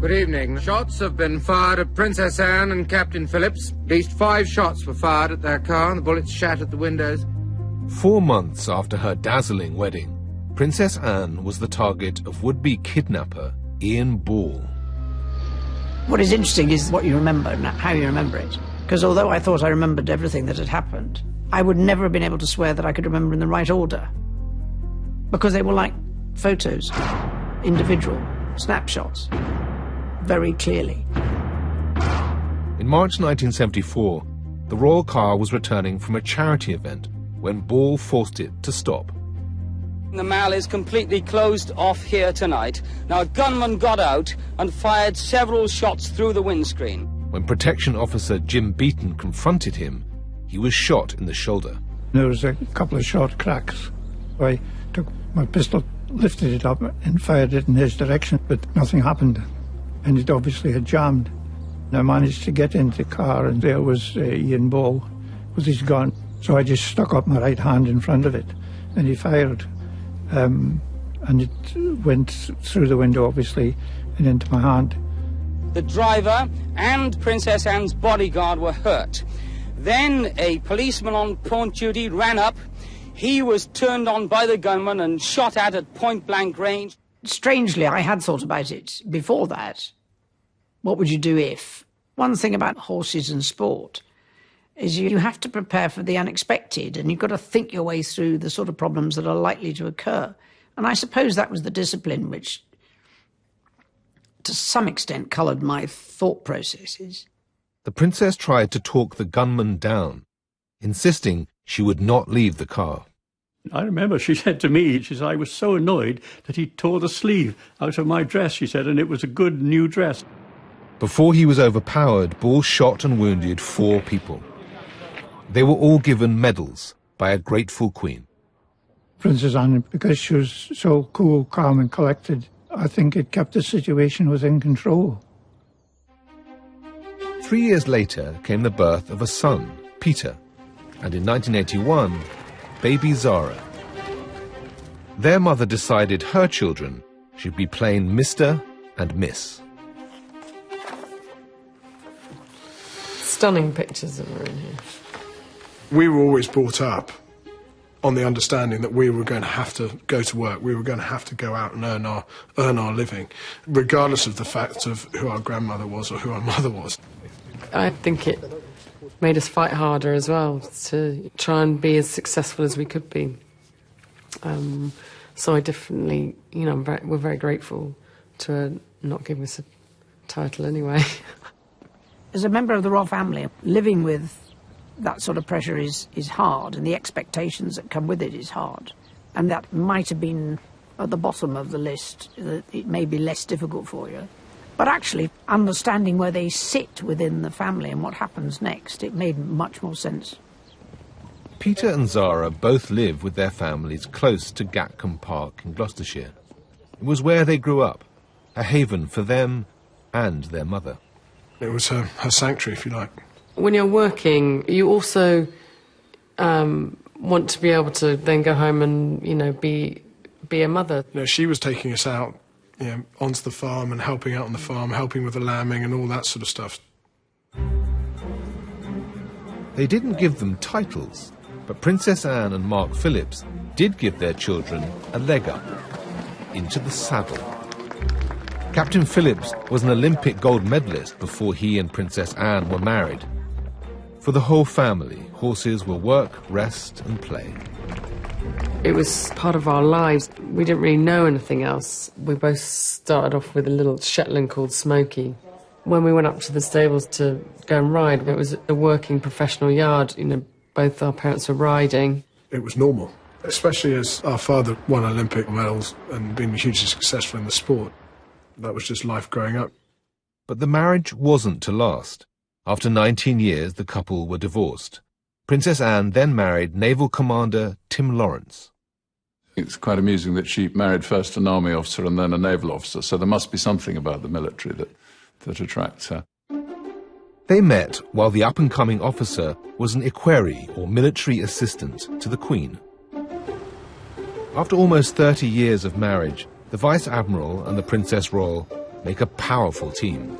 Good evening. Shots have been fired at Princess Anne and Captain Phillips. At least 5 shots were fired at their car and the bullets shattered the windows. 4 months after her dazzling wedding, Princess Anne was the target of would-be kidnapper Ian Ball. What is interesting is what you remember and how you remember it. Because although I thought I remembered everything that had happened, I would never have been able to swear that I could remember in the right order. Because they were like photos, individual snapshots, very clearly. In March 1974, the royal car was returning from a charity event when Ball forced it to stop. The Mall is completely closed off here tonight. Now, a gunman got out and fired several shots through the windscreen. When protection officer Jim Beaton confronted him, he was shot in the shoulder. There was a couple of short cracks. I took my pistol, lifted it up and fired it in his direction, but nothing happened. And it obviously had jammed. I managed to get into the car and there was Ian Ball with his gun. So I just stuck up my right hand in front of it and he fired. And it went through the window, obviously, and into my hand. The driver and Princess Anne's bodyguard were hurt. Then a policeman on pawn duty ran up. He was turned on by the gunman and shot at point-blank range. Strangely, I had thought about it before that. What would you do if? One thing about horses and sport is you have to prepare for the unexpected and you've got to think your way through the sort of problems that are likely to occur. And I suppose that was the discipline which, to some extent, coloured my thought processes. The princess tried to talk the gunman down, insisting she would not leave the car. I remember she said to me, she said, I was so annoyed that he tore the sleeve out of my dress, she said, and it was a good new dress. Before he was overpowered, Ball shot and wounded 4 people. They were all given medals by a grateful queen. Princess Anne, because she was so cool, calm and collected, I think it kept the situation within control. 3 years later came the birth of a son, Peter, and in 1981, baby Zara. Their mother decided her children should be plain Mr. and Miss. Stunning pictures of her in here. We were always brought up on the understanding that we were going to have to go to work, we were going to have to go out and earn our living, regardless of the fact of who our grandmother was or who our mother was. I think it made us fight harder as well to try and be as successful as we could be. So I definitely, we're very grateful to her not giving us a title anyway. As a member of the royal family, living with that sort of pressure is hard, and the expectations that come with it is hard. And that might have been at the bottom of the list, that it may be less difficult for you. But actually, understanding where they sit within the family and what happens next, it made much more sense. Peter and Zara both live with their families close to Gatcombe Park in Gloucestershire. It was where they grew up, a haven for them and their mother. It was her sanctuary, if you like. When you're working, you also want to be able to then go home and, be a mother. She was taking us out, onto the farm and helping out on the farm, helping with the lambing and all that sort of stuff. They didn't give them titles, but Princess Anne and Mark Phillips did give their children a leg up into the saddle. Captain Phillips was an Olympic gold medalist before he and Princess Anne were married. For the whole family, horses were work, rest and play. It was part of our lives. We didn't really know anything else. We both started off with a little Shetland called Smokey. When we went up to the stables to go and ride, it was a working professional yard. Both our parents were riding. It was normal, especially as our father won Olympic medals and been hugely successful in the sport. That was just life growing up. But the marriage wasn't to last. After 19 years, the couple were divorced. Princess Anne then married Naval Commander Tim Lawrence. It's quite amusing that she married first an army officer and then a naval officer, so there must be something about the military that attracts her. They met while the up-and-coming officer was an equerry or military assistant to the Queen. After almost 30 years of marriage, the Vice Admiral and the Princess Royal make a powerful team.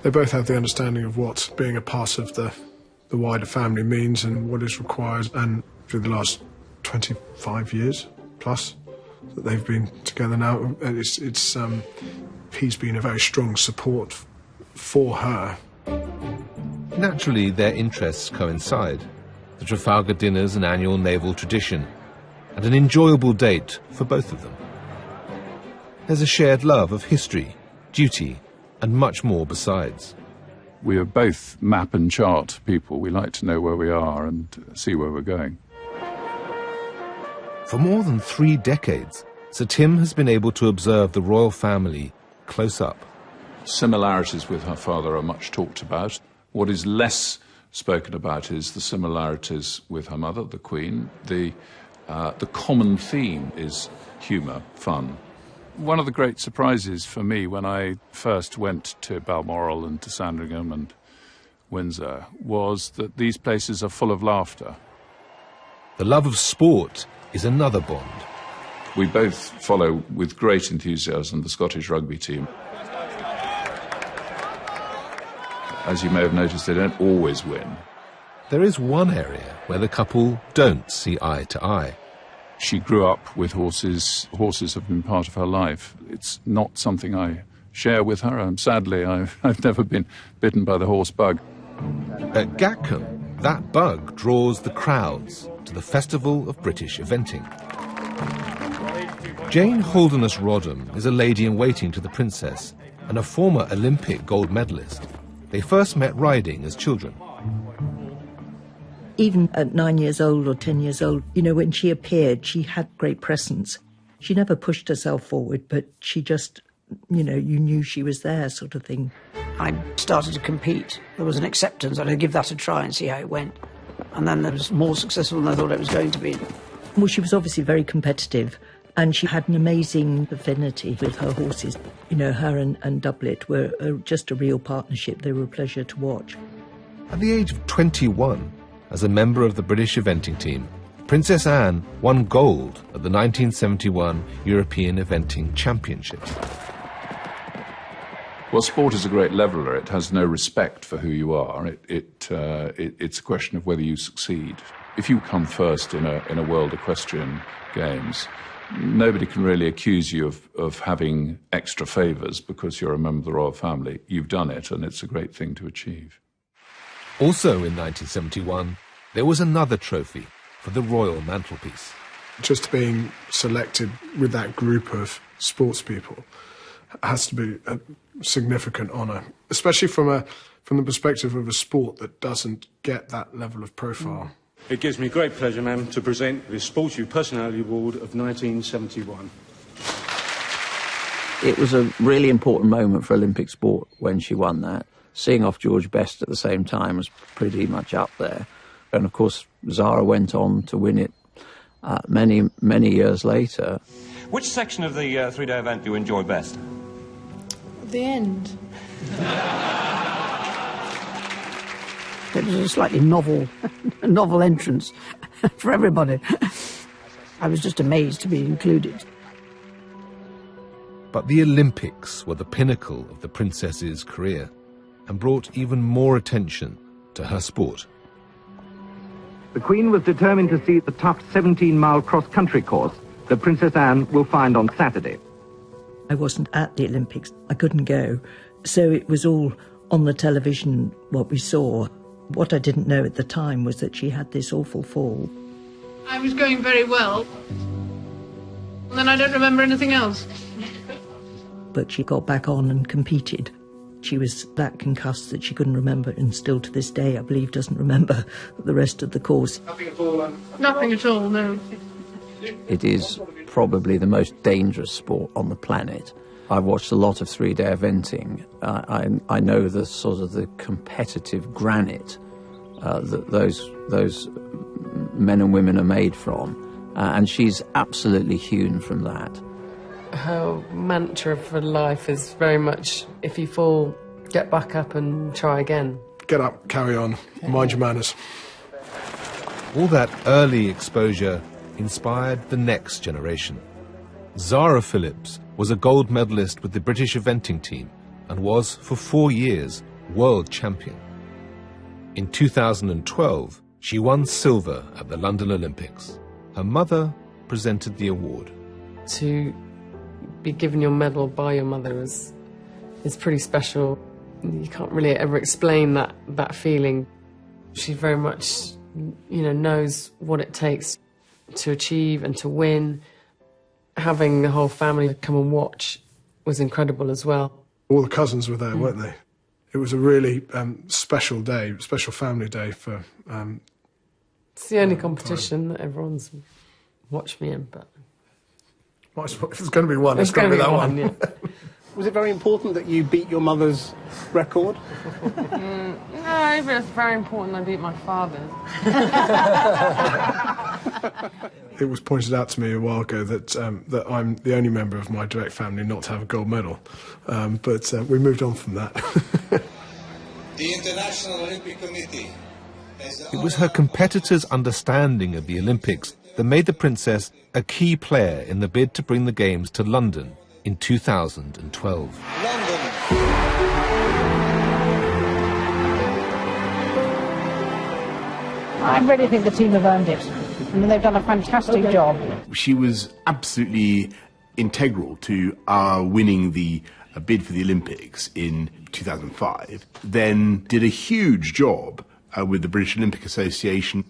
They both have the understanding of what being a part of the wider family means and what is required, and through the last 25 years plus that they've been together now, he's been a very strong support for her. Naturally, their interests coincide. The Trafalgar dinner's an annual naval tradition, and an enjoyable date for both of them. There's a shared love of history, duty, and much more besides. We are both map and chart people. We like to know where we are and see where we're going. For more than 3 decades, Sir Tim has been able to observe the royal family close up. Similarities with her father are much talked about. What is less spoken about is the similarities with her mother, the Queen. The common theme is humour, fun. One of the great surprises for me when I first went to Balmoral and to Sandringham and Windsor was that these places are full of laughter. The love of sport is another bond. We both follow with great enthusiasm the Scottish rugby team. As you may have noticed, they don't always win. There is one area where the couple don't see eye to eye. She grew up with horses. Horses have been part of her life. It's not something I share with her. Sadly, I've never been bitten by the horse bug. At Gatcombe, that bug draws the crowds to the Festival of British Eventing. Jane Holderness Rodham is a lady-in-waiting to the Princess and a former Olympic gold medalist. They first met riding as children. Even at 9 years old or 10 years old, you know, when she appeared, she had great presence. She never pushed herself forward, but she just, you know, you knew she was there, sort of thing. I started to compete. There was an acceptance. I'd give that a try and see how it went. And then it was more successful than I thought it was going to be. Well, she was obviously very competitive, and she had an amazing affinity with her horses. You know, her and Doublet were just a real partnership. They were a pleasure to watch. At the age of 21, as a member of the British eventing team, Princess Anne won gold at the 1971 European Eventing Championships. Well, sport is a great leveller. It has no respect for who you are. It's a question of whether you succeed. If you come first in a World Equestrian Games, nobody can really accuse you of having extra favours because you're a member of the royal family. You've done it, and it's a great thing to achieve. Also in 1971, there was another trophy for the royal mantelpiece. Just being selected with that group of sports people has to be a significant honour, especially from the perspective of a sport that doesn't get that level of profile. It gives me great pleasure, ma'am, to present the Sportive Personality Award of 1971. It was a really important moment for Olympic sport when she won that. Seeing off George Best at the same time was pretty much up there. And, of course, Zara went on to win it many, many years later. Which section of the three-day event do you enjoy best? The end. It was a slightly novel entrance for everybody. I was just amazed to be included. But the Olympics were the pinnacle of the princess's career and brought even more attention to her sport. The Queen was determined to see the tough 17-mile cross-country course that Princess Anne will find on Saturday. I wasn't at the Olympics. I couldn't go. So it was all on the television, what we saw. What I didn't know at the time was that she had this awful fall. I was going very well. And then I don't remember anything else. But she got back on and competed. She was that concussed that she couldn't remember, and still to this day, I believe, doesn't remember the rest of the course. Nothing at all? Nothing at all, no. It is probably the most dangerous sport on the planet. I've watched a lot of three-day eventing. I know the sort of the competitive granite that those men and women are made from, and she's absolutely hewn from that. Her mantra for life is very much, if you fall, get back up and try again. Get up, carry on, mind your manners. All that early exposure inspired the next generation. Zara Phillips was a gold medalist with the British eventing team and was, for 4 years, world champion. In 2012, she won silver at the London Olympics. Her mother presented the award. To be given your medal by your mother is pretty special. You can't really ever explain that feeling. She very much, knows what it takes to achieve and to win. Having the whole family come and watch was incredible as well. All the cousins were there, weren't they? It was a really special day, special family day for... it's the only competition that everyone's watched me in, but... If there's going to be one, it's going to be that one. Yeah. Was it very important that you beat your mother's record? No, but it's very important I beat my father's. It was pointed out to me a while ago that I'm the only member of my direct family not to have a gold medal, but we moved on from that. The International Olympic Committee. It was her competitors' understanding of the Olympics that made the Princess a key player in the bid to bring the Games to London in 2012. I really think the team have earned it. I mean, they've done a fantastic job. She was absolutely integral to our winning the bid for the Olympics in 2005, then did a huge job with the British Olympic Association.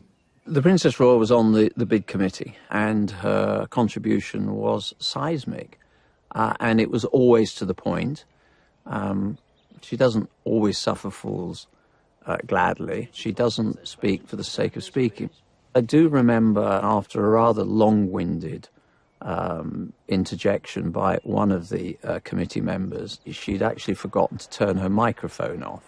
The Princess Royal was on the bid committee, and her contribution was seismic, and it was always to the point. She doesn't always suffer fools gladly. She doesn't speak for the sake of speaking. I do remember, after a rather long-winded interjection by one of the committee members, she'd actually forgotten to turn her microphone off.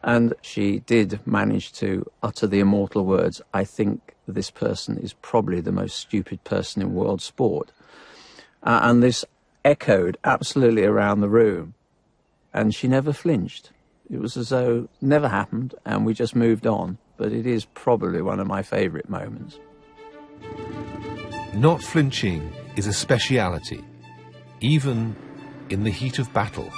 And she did manage to utter the immortal words, "I think this person is probably the most stupid person in world sport." And this echoed absolutely around the room. And she never flinched. It was as though it never happened, and we just moved on. But it is probably one of my favourite moments. Not flinching is a speciality, even in the heat of battle.